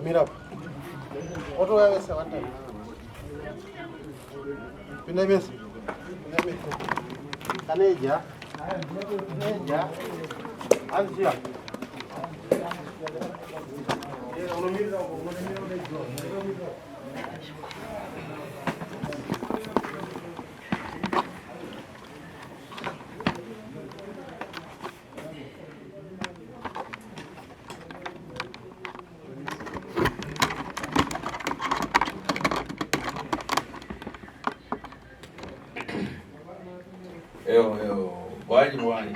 Mira. Otro vez se aguanta. Pindah mes. Kaneja. Kaneja. Ansia. Wani.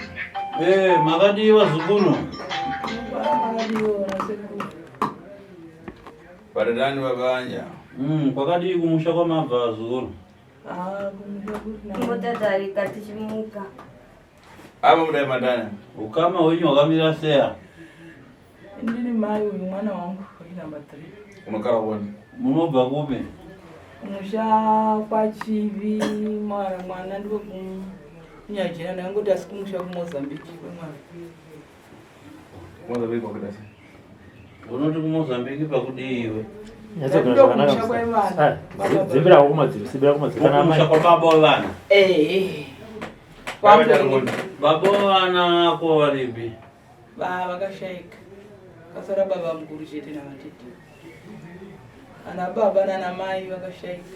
Magadi wa zukuru. Baradani babanja. Pakadi kumusha kwa mava zukuru. Kumusha tari katichimuka. Aba mudai madana. Ukama wenyu wakamira sea. Ndini mai uyu mwana wangu namba 3. Unokara wani. Munobva kupi? Musha kwa Chivi mwana ndiko kunyajira nangu tasikumusha ku Mozambique mwana. Mozambique wakadasi. Unoti ku Mozambique pakudiwe. Zibira kumadziro kana mai. Kwa babo bana. Babo bana ako walipi? Baba kashaika. Kasara baba mkuru chete na matete. Ana baba na mai wakashaika.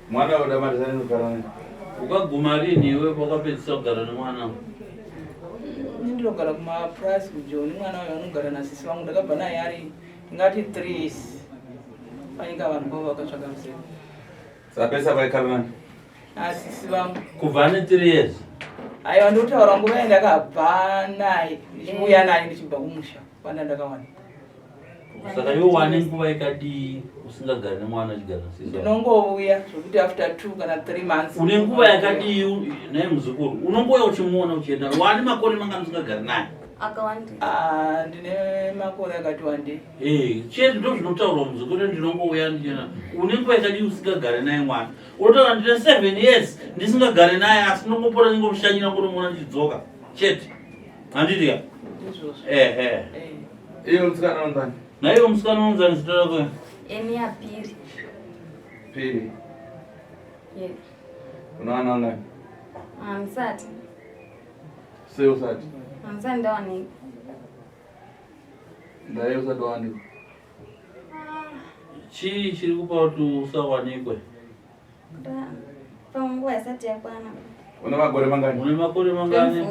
Mwana wa damari zani nukarani. Ukaguma lini iwe pakapedzisa kugara nemwana? Ndinogara kuma price kujoni mwana wayo anogara na sisi wangu ndakabva naye ari ngati 3 painga vanhu kwavo vakatsvaka musero. Sapesa vaikara nani? Asisi vangu. Kubva ne 3 years? Aiwa ndotaura nguva yandakabva naye ndichiuya naye ndichibva kumusha pandandakawana. Saka iwe wane nguva yakadii usingagari nemwana achigara nasisi? Ndinongouya zvokuti after 2 kana 3 months. Une nguva yakadii naye muzukuru? Unongouya uchimuona uchienda. Wane makore mangani usingagari naye? Akawanda. Ndine makore akati wandei. Chete ndo zvinotaurwa muzukuru ndinongouya ndichena. Une nguva yakadii usingagari naye mwana? Unotaura ndine 7 years ndisingagari naye asi ndongopota ndingomushanyira kunomuona ndichidzoka. Chete. Handiti ka? Iyo musikana unzani? Na iyo musikana unzani zita rako? Emi ya Piri. Piri? Yes. Unawana ngani? Msati. Sei usati? Msati ndo wani. Ndaye usati wanikwe? Chii chiri kupa kuti usawanikwe? Panguva isati yakwana. Una makore mangani? Une makore mangani?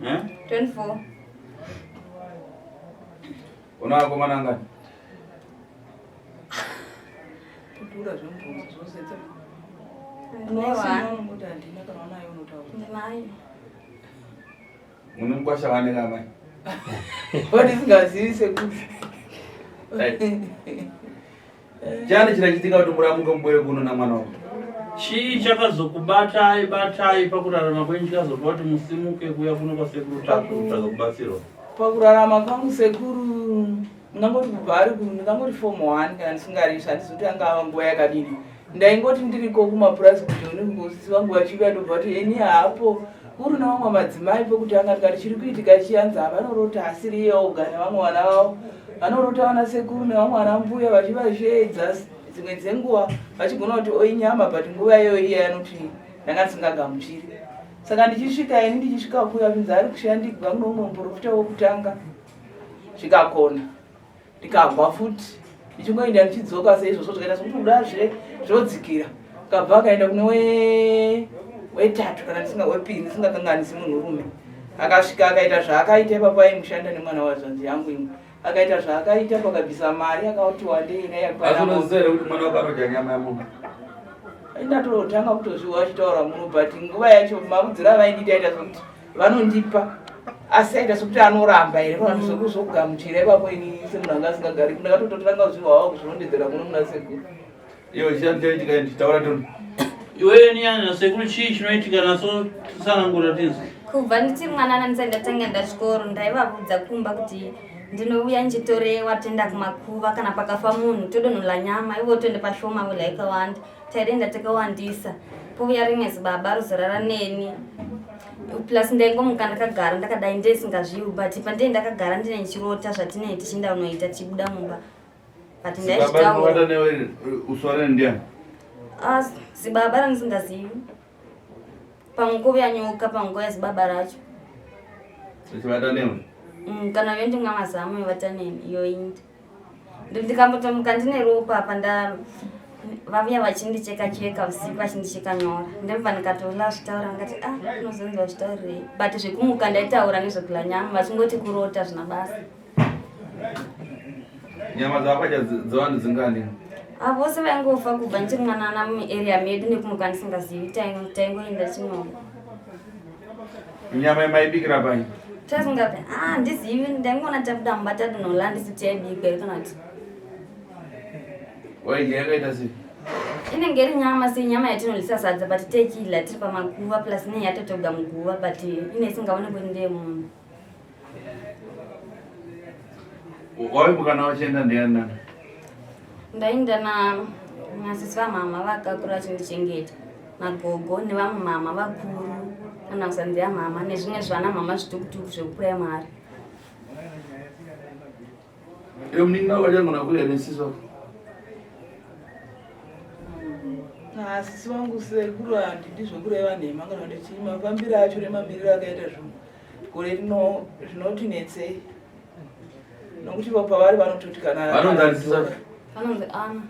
24. Unawakomana ngani? Kutura zvombo zvosetse. Newa. Muda ndina kana unayo unotaura. Ndinayo. Mune mkwasha wane ngamai? Wadi singazivi sekuti. Chani chinachitika kuti muramuke mubwere kuno namwana wako? Chii chakazokubatai pakurarama kwenyu chikazopa kuti musimuke kuya kuno kwasekuru tako kutsvaga kubatsirwa? Pakurarama kwangu sekuru ndangoti kubva ari ndangoti form 1 kana ndisingarisha handizoti angava nguva yakadini. Ndaingoti ndiriko kumapurasi kujoni ngosisi wangu vachiuya ndobva kuti eni hapo kuri navamwe madzimai pekuti angati chiri kuitika chiyanza vanorota asiri yoga nevamwe vana vavo vanorota vana sekuru nevamwe vana mbuya vachivazvedza dzimwe dzenguva vachigona kuti oinyama but nguva iyoyo iya anoti ndanga ndisingagamuchiri. Saka ndichisvika ini ndichisvika kuya pinza ari kushandigwa kunomwe muprofita wokutanga zvikakona ndikabva futi ndichingoenda ndichidzoka seizvozvo zvikaita sokuti kudazve zvodzikira kabva akaenda kune wetatu kana ndisinga wepiri ndisingakanganisi munhurume akasvika akaita zvaakaita ipapa aimushanda nemwana wazvanzi yangu imwe akaita zvaakaita pakabvisa mari akauti wandei nayaazvinozere kuti mwana wakarodya nyama yamunhu indatotanga kutozviwa achitaura muno but nguva yacho mamudzira avaindita aita sokuti vanondipa asi aita sokuti anoramba here vanozvokuzogamuchira ipapo ini semunhu anga asingagari ndakatototanga kuzviwawo kuzvinondedzera muno muna sekuru iyo chianotoitika nditaura toni iwe niyani nasekuru chii chinoitika naso tisanangura tinzi kubva nditi mwana ndisati ndatanga ndachikoro ndaivabudza kumba kuti ndinouya ndichitorewa toenda kumakuva kana pakafa munhu todonhola nyama ivo toende pashoma wela ikawanda taidenda takawandisa pouya rimwe zibaba rozorara neni plus ndaingomuka ndakagara ndakadai ndisingazviwi but pandei ndakagara ndine chirota zvatinei tichinda unoita tichibuda mumba but ndaizvitaura newe uswara ndiani zibaba randisingazivi panguva yanyoka panguva yazibaba racho chivata newe kana vendimwa mazamu evataneni iyoinda ndikambotomuka ndine ropa panda vavuya vachindicheka usiku vachindicheka nyora ndebva ndikatola zvitaura ngati unozonzwa zvitaurirei but zvekumuka ndaitaura nezvekula nyama vachingoti kurota zvina basa nyama dzavapacha dzavani dzingani vose vaingofa kubva ndichiri mwanana muarea medu nekumuka ndisingazivi taingoenda chinova nyama yemaibikira pai tasingapi ndizivi ndaingoona tabuda mumba tadinola ndisiti yaibikwa iri kana kuti waidya yakaita sei inenge iri nyama senyama yatinolisa sadza but techidya tiri pamaguva plus inenge yatotobwa muguva but ine isingaonekwe ndemunhu waimbukana wachienda ndiani nani ndainda nasisi vamama vakakura vachindichengeta magogo nevamwe mama vakuru kana kusanziya mama nezvimwe zvana mama zvitukutuku zvekupuraimari iyo muningi wako wachangona kuya nesisi sisi vangu sekuru handidi zvekureva nhema kana kuti chii mafambiro acho nemamiriro akaita zvinhu gore rino zvinotinetsei nokuti vo pavari vanototi kana vanonzanisisa vanonzi ana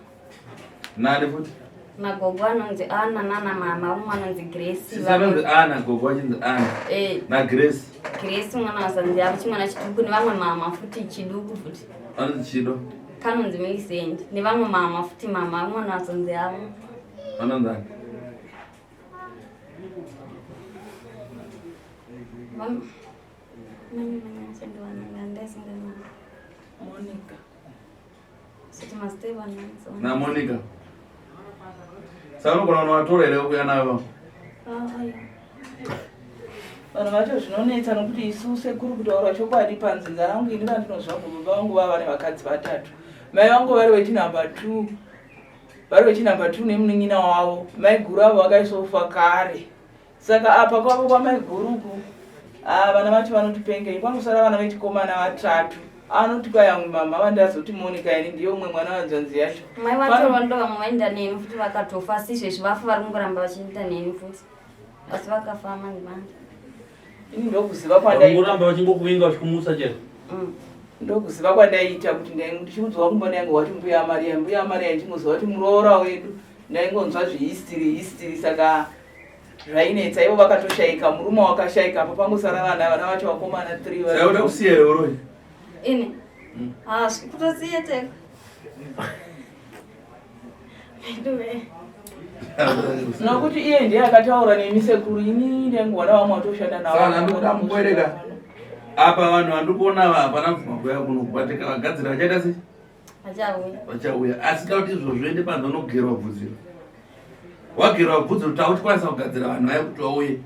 nani futi nagogo anonzi ana nana mama umwe anonzi grace sisi anonzi ana gogo wachinzi ana nagrace grace umwana wasanziavo chimwana chiduku nevamwe mama futi chiduku futi anonzi chido kanonzi Millicent nevamwe mama futi mama umwana wasanziavo vanonzani Monica na Monica sano kuna wanatora ile kuya nayo vanhu vacho zvinonetsa nokuti isu sekuru kutaura chokwadi panzinza rangu ini vandinozva baba vangu vava nevakadzi vatatu mai vangu vari vechinamba 2 vari vechinamba 2 nemunin'ina wavo mai guru avo vakaisofa kare saka apa kwavo kwamai guruku vana vacho vanotipengei panosara vana vechikomana vatatu anoti kwayamwe mama vandazoti Monica ini ndiyo umwe mwana wanzvanzi yacho mai vacho vando vamwe vaenda neni futi vakatofa si zvezvi vafa vari kungoramba vachiita neni futi asi vakafa mandimanda ini ndokuziva kwandangoramba vachingokuvinga vachikumusa chero ndokuziva kwandaiita kuti ndichiudzwa kumbona yangu wati mbuya Maria ndichimuziva kuti muroora wedu ndaingonzwa zvehistory saka zvainetsa ivo vakatoshaika murume wakashaika apa pangosara vana vacho vakomana 3 sauda kusiyere uroi ini kutosiye teko nokuti iye ndiye akataura nemi sekuru ini ndenguona vamwe vatoshanda navomboereka apa vanhu vandikuona hapana kumagoya kuno kubateka vagadzira vachaita sei vachauya asi kauti izvozvo ende panza unogerwa bvudzi wagerwa bvudzi kuti autikwanisa kugadzira vanhu vaye kuti vauye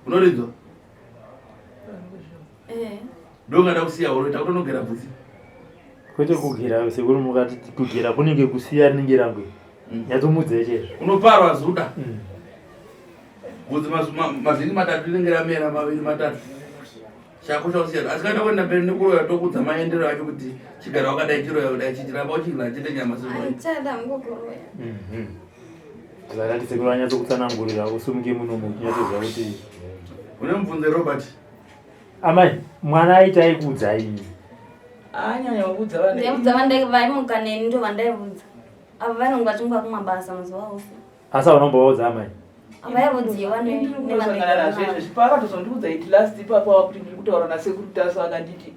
unoridzwa ndongada kusiya uroita kuti unogera bvudzi kwete kugera sekuru mukati kugera kunenge kusiya rinenge rangwe nyatomudze chezvo unoparwa zuda bvudzi mavhiki matatu rinenge ramera 2-3 chako chausiya asi kaita kuenda mberi nekuroya tokudza maendero acho kuti chigara wakadai chiroya kudai chichiramba uchigara chite nyama zvakati sekuru anyatsokutsanangurira usumuke munomu uchinyatsoziva kuti une mubvunze Robert amai mwana aitai kuudzai anyanya kuudza ndaibvudza vaimuka neni ndo vandaibvudza ava vanonge vachingwa kumabasa mazuva ose asi aunombovaudza amai avaivudziwa nevanosangana nazvezvo zvipakatozondiudza iti last ipapa kuti ndiri kutaura nasekuru Tasvu akanditi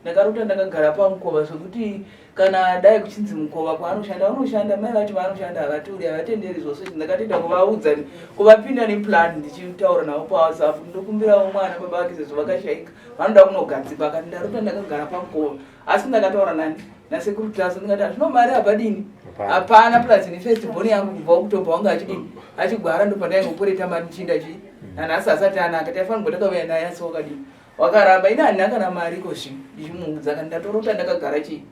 ndakarota ndakagara pamukova zvekuti kana dai kuchinzi mukova kwaanoshanda unoshanda mai vacho vanoshanda havatori havatenderi zvose ndakatoenda kuvaudza kuvapinda neplan ndichitaura navo pawhatsapp ndokumbirawo mwana baba vake sezvo vakashaika vanoda kunogadzikwa akati ndarota ndakagara pamukova asi ndakataura nani nasekuru Tasvu ndikati hazvino mari habadini hapana plus nefestival yangu kubva okutobva wanga achidini achigwara ndopandaingoporeta mari chinda chii nanhasi asati anaka taifanirwa takauya naye asi wakadini wakaramba ini handina kana mari kozvino ndichimuudza kana ndatorota ndakagara chii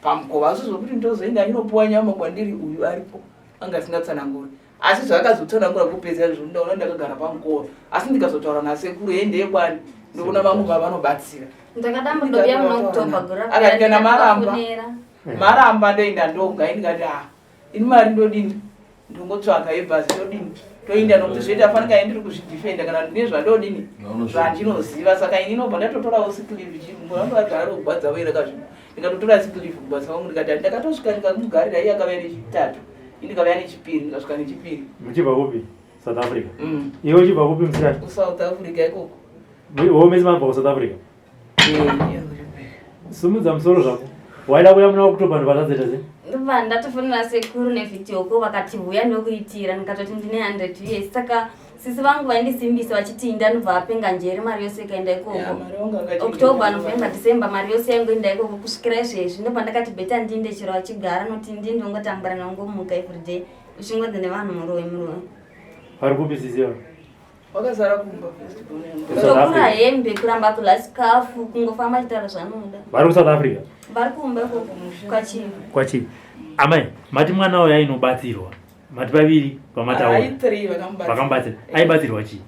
pamukova asi zvokuti ndozoenda ndinopuwa nyama kwandiri uyu aripo anga asingatsananguri asi zvakazotsanangura kupedzera izvo ndaona ndakagara pamukova asi ndikazotaura nasekuru ende bwani ndikuona vamwe vavanobatsira ndakadambudobya muna Oktoba gura akati kana maramba ndoenda ndoga ndikati ini mari ndodini ndongotsvaka yebhasi todini toinda nokuti zvoita fanika ndiri kuzvidifenda kana ndine zvandodini zvandinoziva saka ini nobva ndatotorawo siklive chimuramboagara rogwadza vairaka zvino ndikatotora siklive kubasa wangu ndikati ndakatosvika ndikamugarira iye akava nechitatu indikava nechipiri ndikasvika nechipiri muchibva kupi South Africa iwe uchibva kupi Musikana kuSouth Africa ikoko womesi mabva kuSouth Africa sumudza musoro zvako waida kuya muna Oktoba ndopatadzeta sei ndobva ndatofonera sekuru nevhidhiyo ko vakati huya ndokuitira ndikatoti ndine 100 years saka sisi vangu vaindisimbisa vachiti ndanobva apenga njeri mari yose ikaenda ikoko Oktoba Novemba December mari yose yangoenda ikoko kusvikira izvezvi ndobva ndakati beta ndinde chero vachigara noti ndinde ungotambura nangomuka everyday uchingodzi nevanhu murowe vari kupi sisi yavo wakazara kumba kutokura hembe kuramba kudya chikafu kungofamba chitaura zvanoda vari kuSouth Africa vari kumba ikoko kwachii amai mati mwana uyo ainobatsirwa mati vaviri vakamubatsira aibatsirwa chii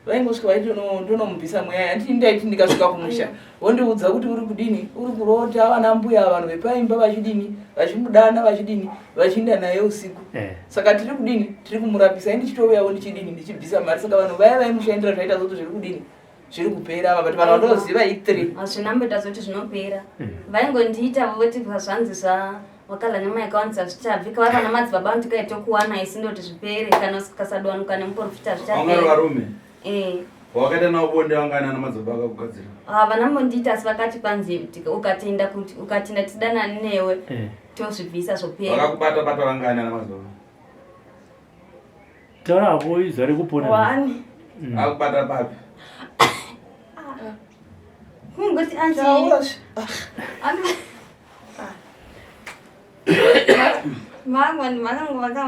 vaingosvika vaiti ndonomubvisa mweya anditi ndaiti ndikasvika kumusha wondiudza kuti uri kudini uri kurota vana mbuya vanhu vepaimba vachidini vachimudana vachidini vachiinda naye usiku saka tiri kudini tiri kumurapisa ai ndichitouyawo ndichidini ndichibvisa mari saka vanhu vaya vaimushandira zvaita zoti zviri kudini zviri kupera ava but vanhu vandoziva i3 hazvinamboita zoti zvinopera vaingondiita voti zvanzi wakala nemaaccounts hazvichabvi kava vana madzibaba ndikaitokuwana isi ndoti zvipere kana kasadwanuka nemuprofita zvichavarume wakaita nawo bonde wangana namadzibaba akakugadzira vanambondiita asi vakati kwanzi ukatenda kuti ukatenda tidanani newe tozvibvisa zvopera vakakubata vangana namadzibaba taurako izwa rekupona wani akubata papi kungoti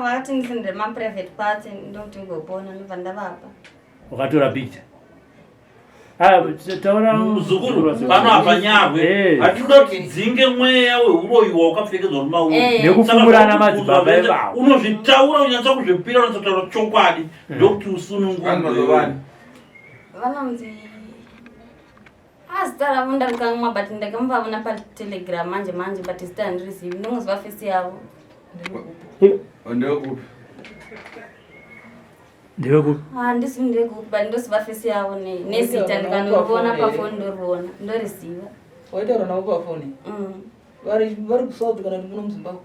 vakati ndisindire maprivate parts ndokuti ngopona ndobva ndavapa wakatora picture taura muzukuru pano apanyarwe hatinoda kuti dzinge mweya weuroyiwa wakapfekedzwa nekufumurana madzibaba evavo unozvitaura unyatsa kuzvipira unatsotaura chokwadi ndokuti usununguvani vanonzi zita ravo ndarikamwa but ndakamuvavona patelegram manje but zita handirizivi ndinongoziva fesi yavo ndewekupi ndewekupi handisi ndewekupi but ndosiva fesi yavo nezita ndikandorivona pafoni ndorivona ndoriziva waitaura navo pafoni vari kusouth kana kuti muno muzimbabwe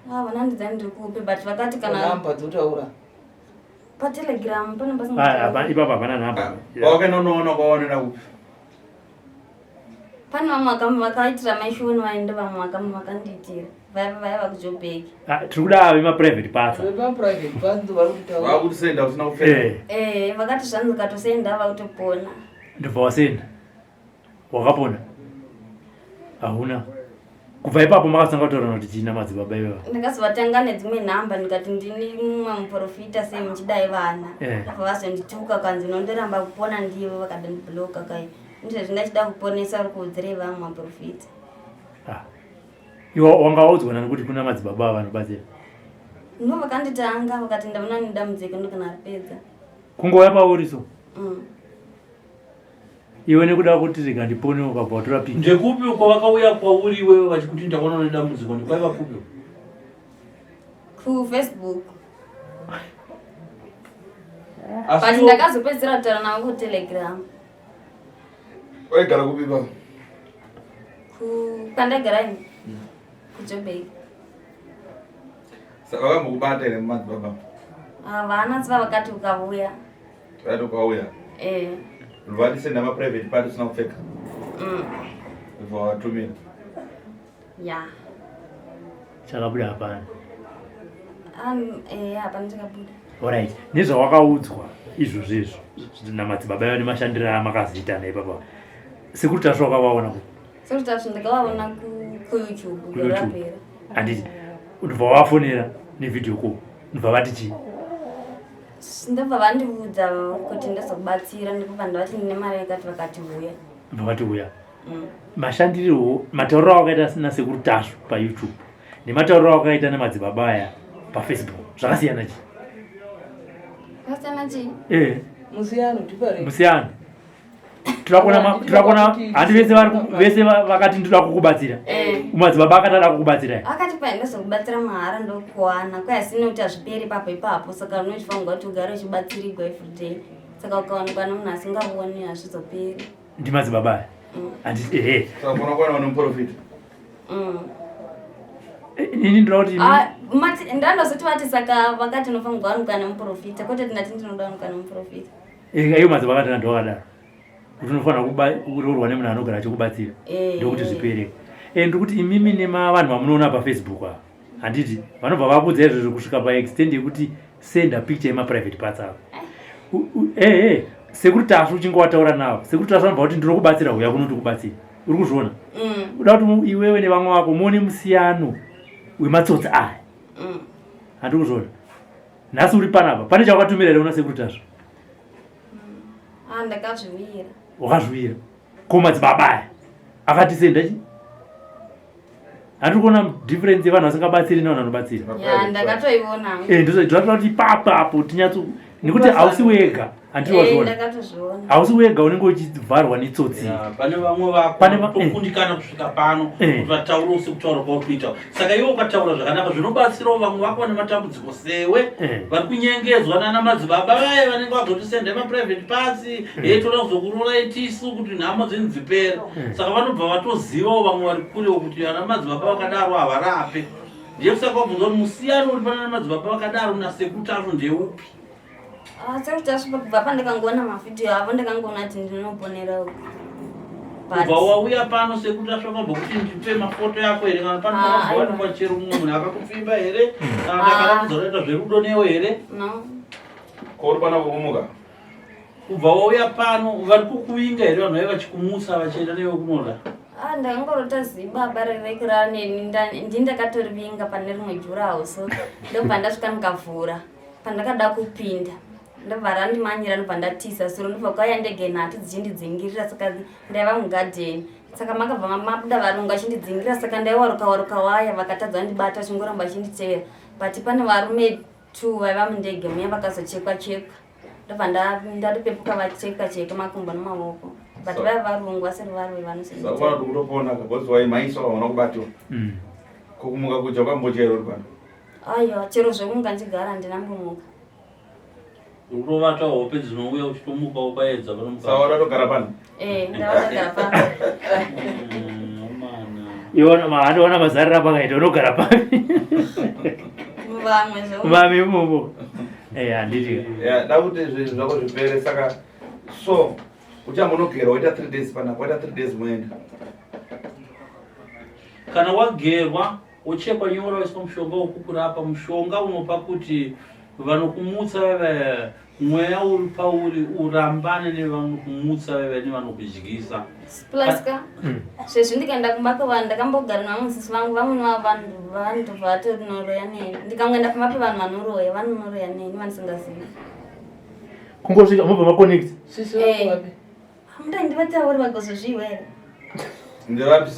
vona ndidzani ndiri kupi but vakati kana namba dzotaura patelegram ipapa hapana namba wakaenda unoona kwaonera kupi pane vamwe vakaitira maishoni vaende vamwe vakandiitira vaiva kujobheki tiri kuda vemaprivate parts vakuti senda usina kupfeka vakati zvanzi ukatosenda vakutopona ndobva wasenda wakapona hauna kubva ipapo makasanga kutaurana kuti china madzibaba ivava ndikazovatanga nedzimwe nhamba ndikati ndini mumwe muprofita sei muchidai vana abva vazondituka kanzi nondiramba kupona ndivo vakadandibloka kai ndizvezvi ndachida kuponesa uri kuudzirei vamwe maprofita iwe wangaudzwa nani kuti kuna madzibaba vanobatsira ndo vakanditanga vakati ndavona nedambudziko ndokana ripedza kungouya pauri so iwe nekuda kuti rikandipone ukabva watora pii ndekupi kwavakauya kwauri iwewe vachikuti ndakaona nedambudziko ndikwaiva kupi kufacebook but ndakazopedzera kutaura navo kutelegram waigara kupipa pandagara ini kujobheki saka vakambokubata ere mumadzibaba vana tsiva vakati ukauya vakati ukauya vatisenda maprivate part usina kupfeka bva watumira ya chakabuda hapana hapana chakabuda alright nezvawakaudzwa izvozvezvo namadzibaba avo nemashandiro amakaziita ipapa sekuti tasvu wakavaona ku sekuti tasvu ndakavaona kuyoutube gorapera handiti ndobva wafonera nevhidhiyo ko ndobva vati chii ndobva vandiudza kuti ndazokubatsira ndikubva ndavati ndine mari yakati vakati uya ndobva vati uya mashandirirwo matauriro awakaita nasekuru tasvu payoutube nematauriro awakaita nemadzibaba aya pafacebook zvakasiyana chii Kasema chi? Musiyano tipare. Musiyano. Turakona handi vese vakati ndoda kukubatsira. Madzibaba akatada kukubatsira. Akati paenda sokubatsira mahara ndokuwana. Kwa asina kuti azviperi papo ipapo saka unochifanirwa kuti ugare uchibatsirigwa every day. Saka ukaonekwa nomunhu asingauoni hazvizoperi. Ndi madzibaba. Andi Saka unokuwana unomuprofita. Ini ndinoti ndandozoti vati saka vakati unofanirwa kuwanikwa nemuprofita kwete tinati ndinoda kuwanikwa nemuprofita. Iyo madzibaba akati ndowakadaro. Kuti unofanira kurorwa nemunhu anogara achikubatsira ndokuti zvipereke. Ndikuti imimi vanhu vamunoona paFacebook apa handiti vanobva vakudza izvozvo kusvika paextend yekuti senda picture yemaprivate parts avo. Sekuti Tasvu uchinge wataura navo sekuti Tasvu anobva kuti ndiri kubatsira uya kunoti kubatsira uri kuzviona uda kuti iwewe nevamwe vako muone musiyano wematsotsi aya handi kuzviona nhasi uri panapa pane chawakatumira here una sekuti Tasvu ndakazvivira. Wakazvivira ko madzibaba aya akati senda chi handi kuona difference yevanhu vasingabatsiri nevanhu vanobatsira. Ndakatoiona. Ndinoda kuti ipapo tinyatso nekuti hausi wega handiri wazviona hausi wega unenge uchivharwa netsotsi. Pane vamwe vakutokundikana kusvika pano kuti vataure sekutaura kwakuita saka iwe ukataura zvakanaka zvinobatsirawo vamwe vako vane matambudziko sewe vari kunyengedzwa nana madzibaba vaye vanenge vazotisenda emaprivate parts toda kuzokurora itisu kuti nhamo dzenyu dzipere saka vanobva vatozivawo vamwe vari kurewo kuti ana madzibaba vakadaro havarape. Ndiye kusaka wabvunza kuti musiyano uri pana madzibaba vakadaro nasekutazo ndeupi? Sekuti Tasvu kubva pandakangoona mavhidhiyo avo ndakangoona kuti ndinoponera uku. Kubva wauya pano sekuti asvakabva kuti ndipe mafoto yako here kana pano pakawanikwa chero mumwe munhu akakupfimba here kana ndakaratidza kuita zverudo newe here? No. Ko uri pana kukumuka? Kubva wauya pano vari kukuvinga here vanhu vai vachikumutsa vachienda newe kunoda? Ndakangorota zibaba rerekera ndini ndakatorivinga pane rimwe jurahouse ndobva ndasvika ndikavhura pandakada kupinda ndobva randimanyira ndobva ndatiza suro ndobva kwauya ndege nhatu dzichindidzingirira saka ndaiva mugadheni saka makabva mabuda varungu vachindidzingirira saka ndaiwaruka waya vakatadza ndibata vachingoramba vachinditevera but pane varume 2 vaiva mundege muya vakazochekwa ndobva ndatopepuka vacheka makumbo nemavoko but vaiva varungu vasiri varwe vanosaka vari kutopona kabhozi waimhaiswa vaona kubatiwa kukumuka kuja kwambochero uri pano. Aiwa chero zvokunga ndigara ndinambomuka. Urovata hope dzinouya uchitomuka ukaedza panomuka. Sawa watogara pano? Ndakagara pano. Iona mahandiona mazarira pakaita unogara papi? Muvamwe zvo. Mami mumo. Handiti. Da kuti zvinhu zvako zvipere saka so uchambonogera waita 3 days panapo waita 3 days muenda. Kana wagerwa uchekwa nyora waiswa mushonga wokukurapa mushonga unopa kuti vanokumutsa veve mweya uri pauri urambane nevanokumutsa veve nevanokudyisa. Plaska sezvo ndikaenda kumba kwevanhu ndakambogara namusisi vangu vamwe vanhu vatonoroya neni ndikangoenda kumba kwevanhu vanoroya vanonoroya neni vanisingazivi kungosvika mobva maconnect muda ndivatauri vagozozviwa here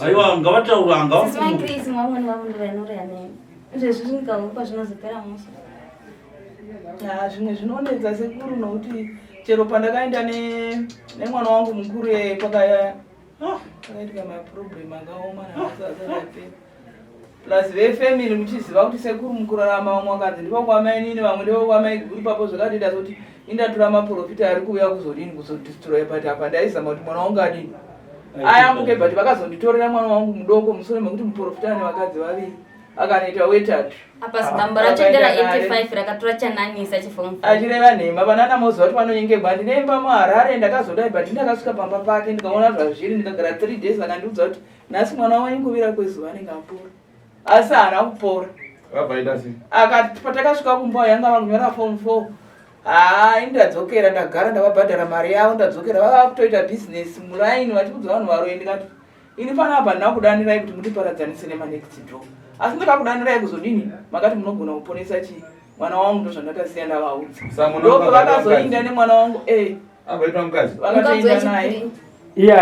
aiwa ngavataura sisi vakrisi vamweni vanoroya neni izvezvi ndikaupa zvinozopera musi zvimwe zvinonetsa sekuru nokuti chero pandakaenda nemwana wangu mukuru pakaya pakaitika maproblem akaoma naasazaape plus vefamily muchiziva kuti sekuru mukurarama vamwe wakanzi ndipokwamainini vamwe ndipokwamai guri papo zvakatiita kuti indatora maprofita ari kuuya kuzodini kuzodistroya but apa ndaizama kuti mwana wangu adini ayambuke but vakazonditorera mwana wangu mudoko mushure mekuti muprofita nevakadzi vaviri akanoita wetatu apa zibambo rachedera 85 rakatora chananisa chifomu achireva nhema vanana moziva kuti vanonyengerwa ndinemba muharare ndakazodai but ndakasvika pamba pake ndikaona zvazviri ndikagara 3 days akandiudza kuti nhasi mwana wanyu kuvira kwezuva anenge apora asi haana kupora akati patakasvika kumba yanga vakunyora form 4 ndadzokera ndagara ndavabhadhara mari yavo ndadzokera vava kutoita bhizinesi muraini vachikudza vanhu varoye ndikati ini panapa ndinakudanirai kuti mundiparadzanise nemanext job asi ndakakudanirai kuzodini makati munogona kuponesa chii mwana wangu ndozvandatasiya ndavaudza ndoko vakazoinda nemwana wangu avaitwa mukadzi vakatoinda naye iye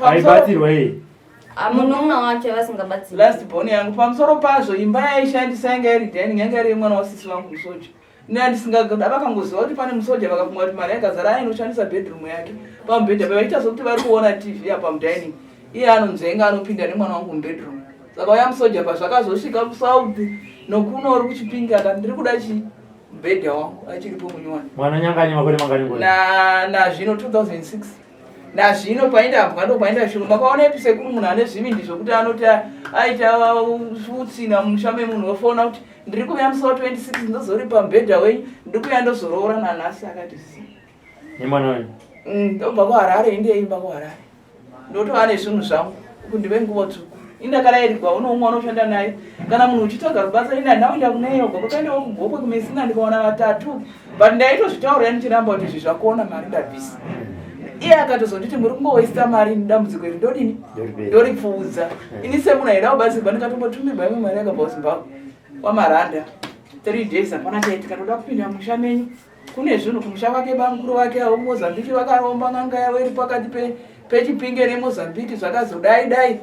aibatsirwa iye munun'una wacho vasingabatsiri last born yangu pamusoro pazvo imba yaishandisa yanga iri dining yanga iri mwana wasisi vangu musoja Ndisingagada vakangoziva kuti pane musoja vakafunga kuti mari yakazara ainoshandisa bedroom yake pamubhedha pavaita sokuti vari kuona TV apa mudining iye anonzenga anopinda nemwana wangu mubedroom saka uya musoja pazvakazosvika kusaudhi nokuno uri kuchipingi akati ndiri kuda mubhedha wangu achiripo munywana mwana nyanganya makore mangani nazvino 2006 nazvino paindabva ndo painda shuru makaona episekuru munhu ane zvimindi zvokuti anoti aita utsina mushame munhu wofona kuti ndiri kuuya musi wa26 ndozori pamubhedha wenyu ndiri kuuya ndozoroora nanhasi akati nemwana wenyu ndobva kuharare ndiyeimba kuharare ndotova nezvinhu zvangu kundive nguva tsvuku indakarayirwa unoumwe unoshanda naye kana munhu uchitoga rubasa ina ndaenda kuneyoga kwakaendawo kugokwe kumesina ndikaona 3 but ndaitozvitaurira ndichiramba kuti izvi zvakuona mari ndabvisa iye akatozonditi muri kungowaista mari dambudziko iri ndodini ndoripfuudza ini semunhu aida kubatsirwa ndikatombotumirwa imwe mari yakabva kuzimbabwe kwamaranda 3 days hapana chaitika toda kupinda musha menyu kune zvinhu kumusha kwake bamukuru vake avo mozambiki vakaromba n'anga yavo iri pakati pechipinge nemozambiki zvakazodai dai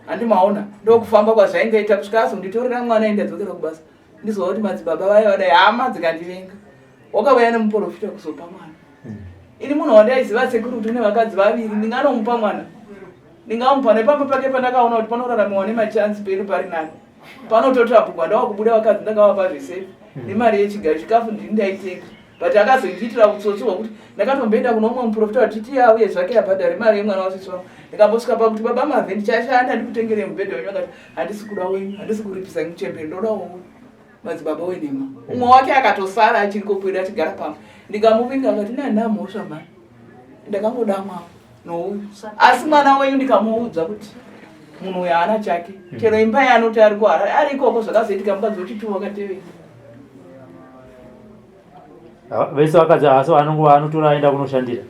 handimaona ndokufamba kwazvaingaita kusvika azonditorera mwana endadzokera kubasa ndizova kuti madzibaba vaye vadai hama dzikandivenga wakauya nemuprofita kuzopa mwana ini munhu wandaiziva sekuruti une vakadzi vaviri ndinganomupa mwana ndingamupa nepamba pake pandakaona kuti panoraramiwa nemachansi peri pari nani panototapurwa ndavakubuda vakadzi ndakavapa zvesefi nemari yechigari chikafu ndini ndaitenga but akazoindiitira utsotsi hwokuti ndakatomboenda kuno umwe muprofita watiti auye zvake yabhadhare mari yemwana wasisi wangu ndikambosvika pakuti baba mavhe ndichashanda ndikutengere mubhedha wenyu akati handisi kuda wenyu handisi kuripisa ngichembere ndoda wowe madzibaba wenema umwe wake akatosara achiri kokweda achigara pamwe ndikamuvinga akati nandamhosva mari ndakangoda mwavo nouyu asi mwana wenyu ndikamuudza kuti munhu uyo haana chake chero imba yaanoti ari kuharare ari ikoko zvakazoitika mukadzi wechiti wakatevera vese vakadzi asi anotora aenda kunoshandira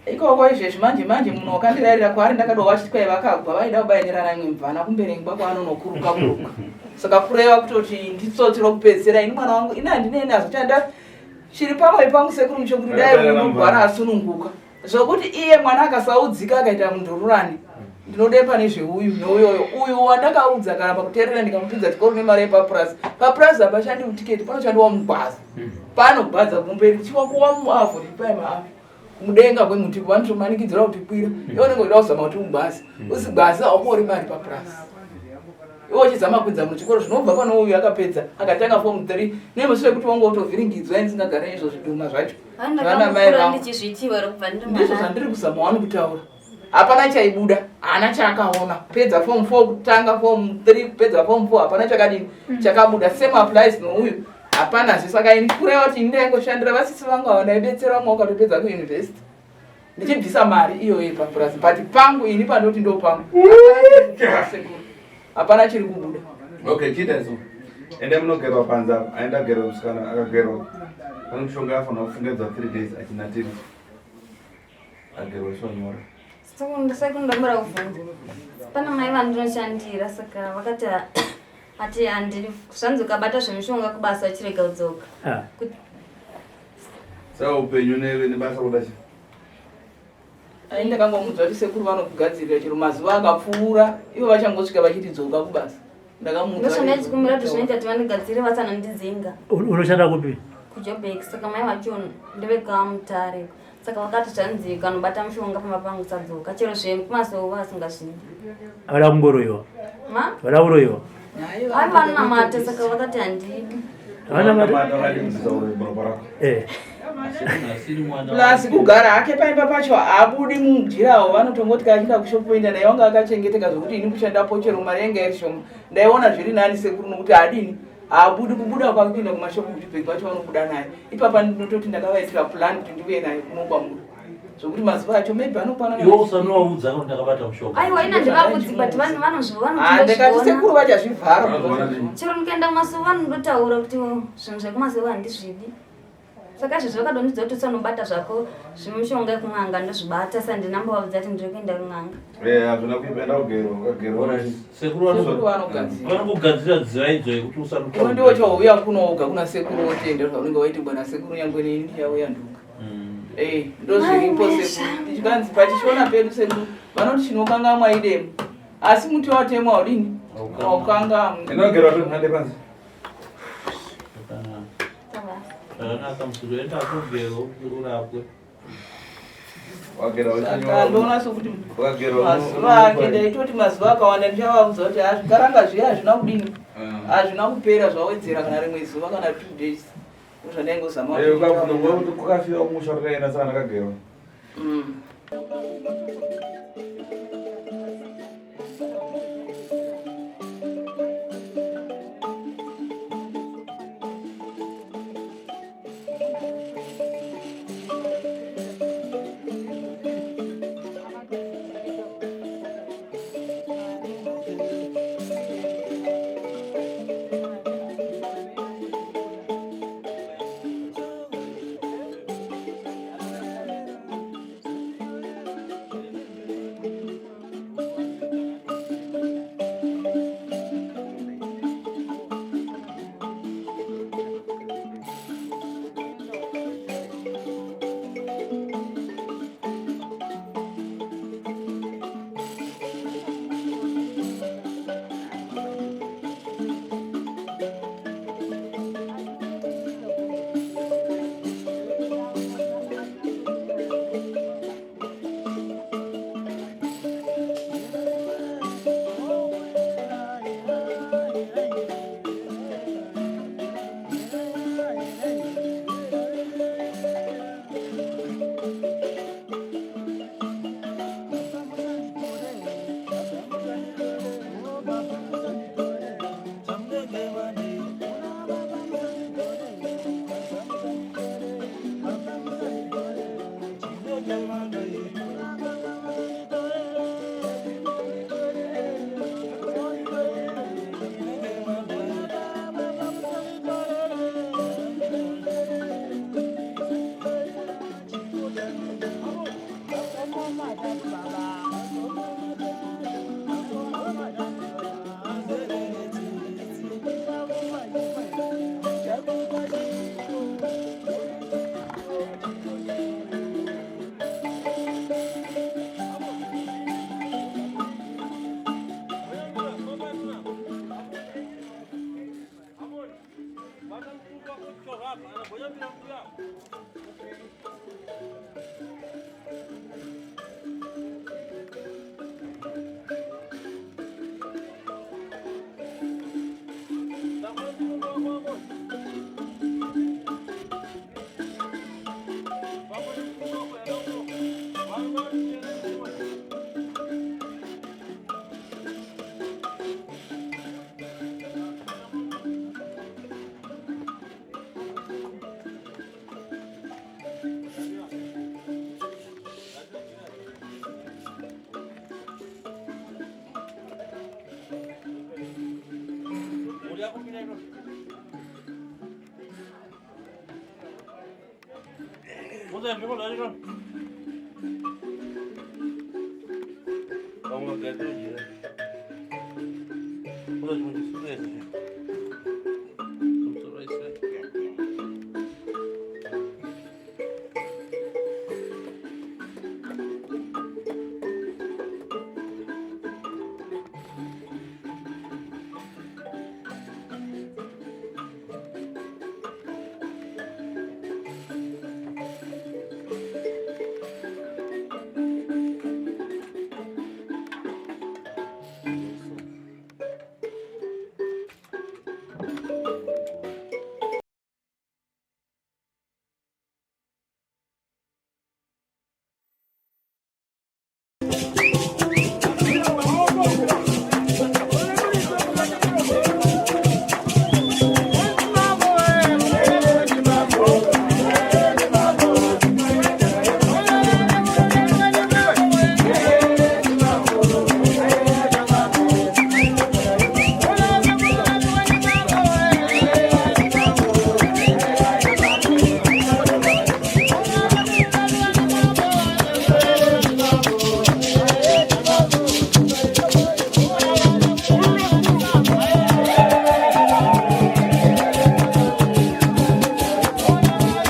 ikoko izvezvi manje munhu wakandirayirira kwaari ndakadowa chiti kwai vakagwa vaida kubayinirana imwe mvana kumberengwa kwaanonokuruka kuruka saka kureva kutoti nditsotsi rokupedzisira ini mwana wangu ina handinei nazvo chanda chiri pamwe pangu sekuru chokuti dai unogwara asununguka zvokuti iye mwana akasaudzika akaita mundururani ndinodepa nezveuyu nouyoyo uyu wandakaudza kana pakuteerera ndikamupinza chikoro nemari yepapurazi papurazi hapashandi kutiketi panoshandiwa mugwaza panogwadza kumberi chiwakuwa muavho ripai maavho mudenga kwemuti kuvanosomanikidzira kuti kwira iwe unenge uida kuzama kuti ugwazi usigwazi haukori mari papurazi iwe uchizama kuinza muchikoro zvinobva pano uyu akapedza akatanga form 3 nemusi wekuti wangu utovhiringidzwa ndisingagara izvo zvidhuma zvacho vana mai vangu ndizvo zvandiri kuzama wani kutaura hapana chaibuda haana chaakaona pedza form 4 kutanga form 3 kupedza form 4 hapana chakadini chakabuda same applies nouyu hapana zvisaka ini kureva kuti ini ndaingoshandira vasisi vangu ava ndaibetsera vamwe wakatopedza kuuniversity ndichibvisa mari iyoyo papurasi but pangu ini pandoti ndo pangu hapana chiri kubuda okay chita so ende munogerwa panza aenda gerwa musikana akagerwa pane mushonga yafanira kufungedzwa 3 days achinatiri agerwa shonyora sekundambira kuvhunza pana mai vandinoshandira saka vakati ati handiri zvanzi ukabata zvemishonga kubasa achirega kudzoka saka upenyu nebasa kuda chi ndakangomudza kuti sekuru vanokugadzirira chero mazuva akapfuura ivo vachangosvika vachiti dzoka kubasa ndakamudzandosvanachikumira kuti zvinoita kuti vandigadzire vasanondidzinga unoshanda kupi kujobek saka mai vacho ndevekamutare saka vakati zvanzi kanobata mushonga pamba pangu sadzoka chero zvekumasova asingasvidi vada kungoroyiwa ma vada kuroyiwa ai vanamate saka vakati handidi plus kugara hake paimba pacho haabudi mujirawo vanotongoti kaachida kushopoenda naye wanga akachengeteka zvokuti ini kushandapo chero mari yanga iri shoma ndaiona zviri nani sekuru nokuti hadini haabudi kubuda kwakupinda kumashopu kuti bheki vacho vanobuda naye ipapa ndinototi ndakavaitira plan kuti ndiuye naye kunokwamuri zvokuti mazuva acho maybe anokwanaiusanowaudza kuti ndakabata mushonga aiwa ina ndivavudzi but vanhu ndakati sekuru vachazvivhara chero ndikaenda kumasova vanondotaura kuti zvinhu zvekumasova handizvidi saka izvezvo vakadondidzwa kuti usanobata zvako zvemushonga yekun'anga ndozvibata sa ndinambovaudza kuti ndiri kuenda kun'anga hazvina kuipenda kugerwa sekuru vanokugadzira dziva idzo yekuti usanoa ndiwo chauya kunouga kuna sekuru wotenda zvaunenge waiti bwana sekuru nyangwe neini ndichauya nduka ndozviripo sekuru tichikanzi pachichiona pedu sekuru vanoti chinokanga mwaidemo asi muti watemwa udini aukanga inogerwa tonhande panzi zvakanaka musiroenda kugero urapwe. Saka ndoona sokuti mazuva ake ndaitoti mazuva akawanda ndichavaudza kuti azvigaranga zviya hazvina kudini, hazvina kupera zvawedzera kana rimwe zuva kana 2 days. Ndozvandaingozama kuti kukafira umusha rakaenda saka ndakagerwa. Vamos lá,